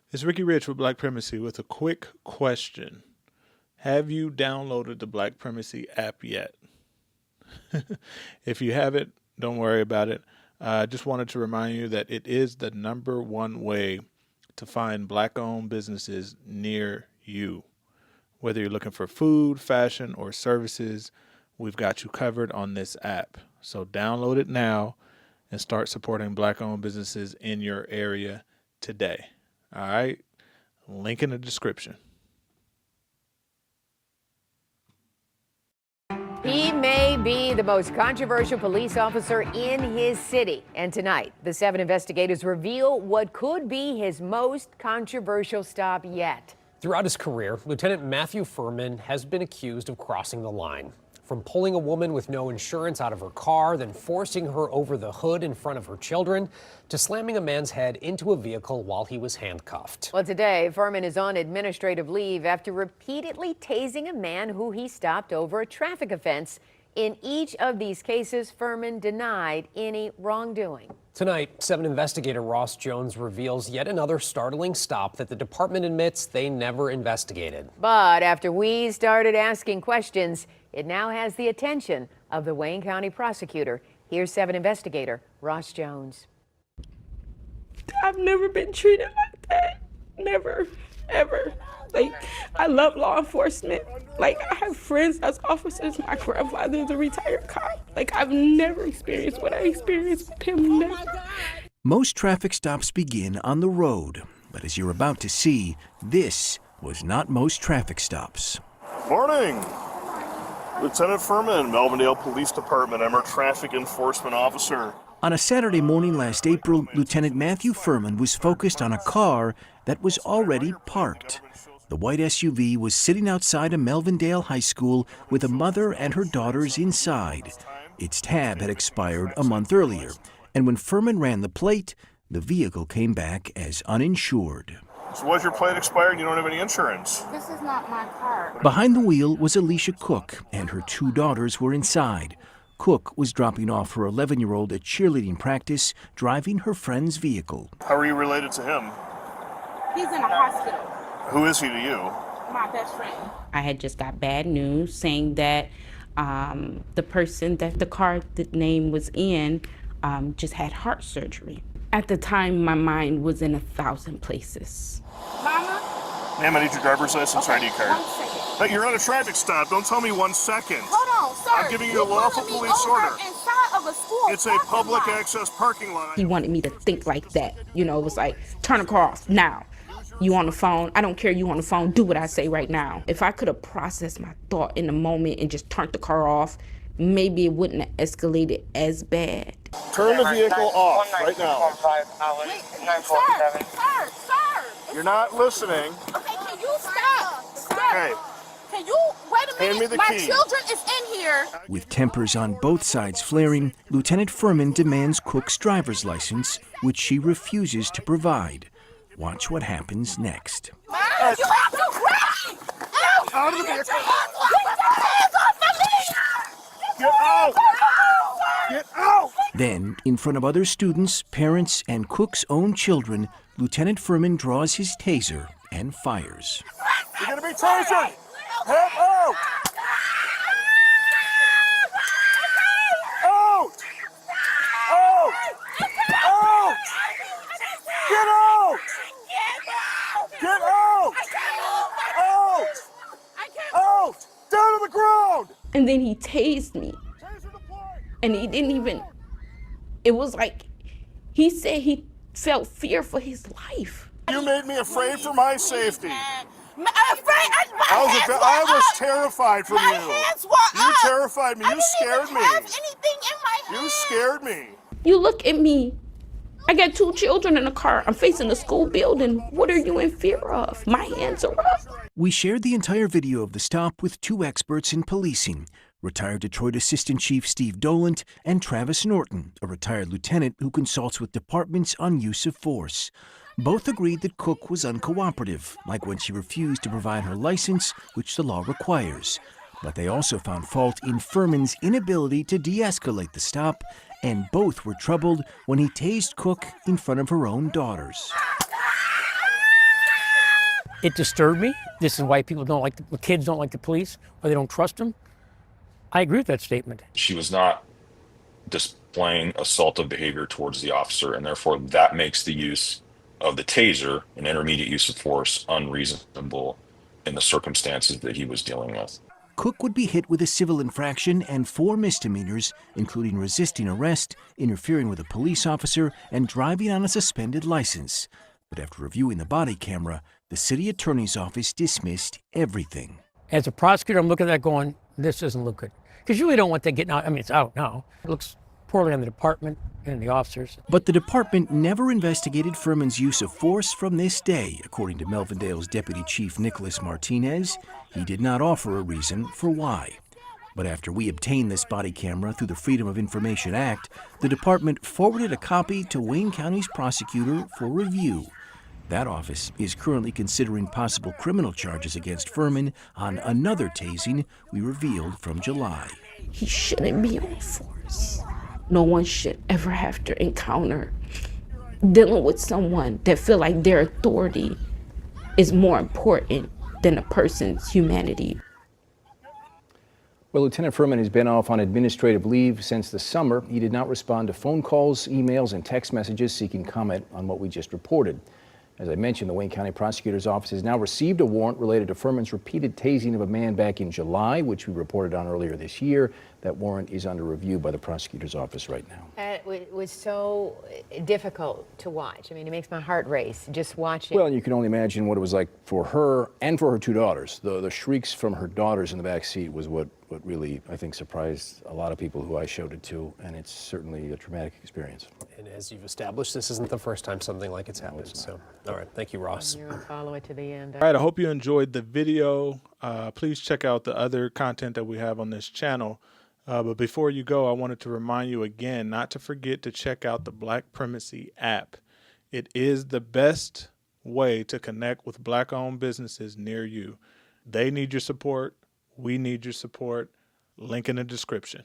It's Ricky Rich with Black Primacy with a quick question. Have you downloaded the Black Primacy app yet? If you haven't, don't worry about it. I just wanted to remind you that it is the number one way to find Black-owned businesses near you. Whether you're looking for food, fashion, or services, we've got you covered on this app. So download it now and start supporting Black-owned businesses in your area today. All right? Link in the description. He may be the most controversial police officer in his city. And tonight, the 7 investigators reveal what could be his most controversial stop yet. Throughout his career, Lieutenant Matthew Furman has been accused of crossing the line. From pulling a woman with no insurance out of her car, then forcing her over the hood in front of her children, to slamming a man's head into a vehicle while he was handcuffed. Well, today, Furman is on administrative leave after repeatedly tasing a man who he stopped over a traffic offense. In each of these cases, Furman denied any wrongdoing. Tonight, 7 investigator Ross Jones reveals yet another startling stop that the department admits they never investigated. But after we started asking questions, it now has the attention of the Wayne County prosecutor. Here's 7 investigator Ross Jones. I've never been treated like that. Never, ever. Like, I love law enforcement. Like, I have friends as officers. My grandfather is a retired cop. Like, I've never experienced what I experienced with him. Never. Most traffic stops begin on the road, but as you're about to see, this was not most traffic stops. Morning! Lieutenant Furman, Melvindale Police Department. I'm our traffic enforcement officer. On a Saturday morning last April, Lieutenant Matthew Furman was focused on a car that was already parked. The white SUV was sitting outside a Melvindale high school with a mother and her daughters inside. Its tab had expired a month earlier, and when Furman ran the plate, the vehicle came back as uninsured. So was your plate expired and you don't have any insurance? This is not my car. Behind the wheel was Alicia Cook, and her 2 daughters were inside. Cook was dropping off her 11-year-old at cheerleading practice, driving her friend's vehicle. How are you related to him? He's in a hospital. Who is he to you? My best friend. I had just got bad news saying that the person that the car name was in just had heart surgery. At the time, my mind was in 1,000 places. Mama? Ma'am, I need your driver's license or ID card. 1 second. Hey, you're on a traffic stop. Don't tell me 1 second. Hold on, sir. I'm giving you a lawful police order. Inside of a school It's a public access parking lot. He wanted me to think like that. You know, it was like, turn the car off now. You on the phone? I don't care you on the phone. Do what I say right now. If I could have processed my thought in the moment and just turned the car off, maybe it wouldn't have escalated as bad. Turn the vehicle off right now. Sir. You're not listening. Okay, can you stop? Okay. Can you wait a minute? Hand me the My key. children is in here. With tempers on both sides flaring, Lieutenant Furman demands Cook's driver's license, which she refuses to provide. Watch what happens next. You have to run! Out of the vehicle. Get your hands off of me! Get out! Get out! Then, in front of other students, parents, and Cook's own children, Lieutenant Furman draws his taser and fires. You're gonna be tasered! Head out! Out! Out! Out! Get out! Get out! Out! Out! Down to the ground! And then he tased me. And he didn't even, it was like, he said he felt fear for his life. You made me afraid for my safety. I was terrified from My you. hands were You up. terrified me. I You didn't scared even me. have anything in my hand. You scared me. You look at me. I got 2 children in the car. I'm facing the school building. What are you in fear of? My hands are up. We shared the entire video of the stop with 2 experts in policing, retired Detroit Assistant Chief Steve Dolant and Travis Norton, a retired lieutenant who consults with departments on use of force. Both agreed that Cook was uncooperative, like when she refused to provide her license, which the law requires. But they also found fault in Furman's inability to de-escalate the stop, and both were troubled when he tased Cook in front of her own daughters. It disturbed me. This is why people don't like kids don't like the police, or they don't trust them. I agree with that statement. She was not displaying assaultive behavior towards the officer, and therefore that makes the use of the taser, an intermediate use of force, unreasonable in the circumstances that he was dealing with. Cook would be hit with a civil infraction and 4 misdemeanors, including resisting arrest, interfering with a police officer, and driving on a suspended license. But after reviewing the body camera, the city attorney's office dismissed everything. As a prosecutor, I'm looking at that going, this doesn't look good. Because you really don't want that getting out. I mean, it's out now. It looks poorly on the department and the officers. But the department never investigated Furman's use of force from this day, according to Melvindale's Deputy Chief Nicholas Martinez. He did not offer a reason for why. But after we obtained this body camera through the Freedom of Information Act, the department forwarded a copy to Wayne County's prosecutor for review. That office is currently considering possible criminal charges against Furman on another tasing we revealed from July. He shouldn't be on force. No one should ever have to encounter dealing with someone that feel like their authority is more important than a person's humanity. Well, Lieutenant Furman has been off on administrative leave since the summer. He did not respond to phone calls, emails, and text messages seeking comment on what we just reported. As I mentioned, the Wayne County Prosecutor's Office has now received a warrant related to Furman's repeated tasing of a man back in July, which we reported on earlier this year. That warrant is under review by the Prosecutor's Office right now. It was so difficult to watch. I mean, it makes my heart race just watching. Well, and you can only imagine what it was like for her and for her 2 daughters. The shrieks from her daughters in the back seat was what really, I think, surprised a lot of people who I showed it to, and it's certainly a traumatic experience. And as you've established, this isn't the first time something like it's happened. So, all right, thank you, Ross. You'll follow it to the end. All right, I hope you enjoyed the video. Please check out the other content that we have on this channel. But before you go, I wanted to remind you again not to forget to check out the Black Primacy app. It is the best way to connect with Black-owned businesses near you. They need your support. We need your support. Link in the description.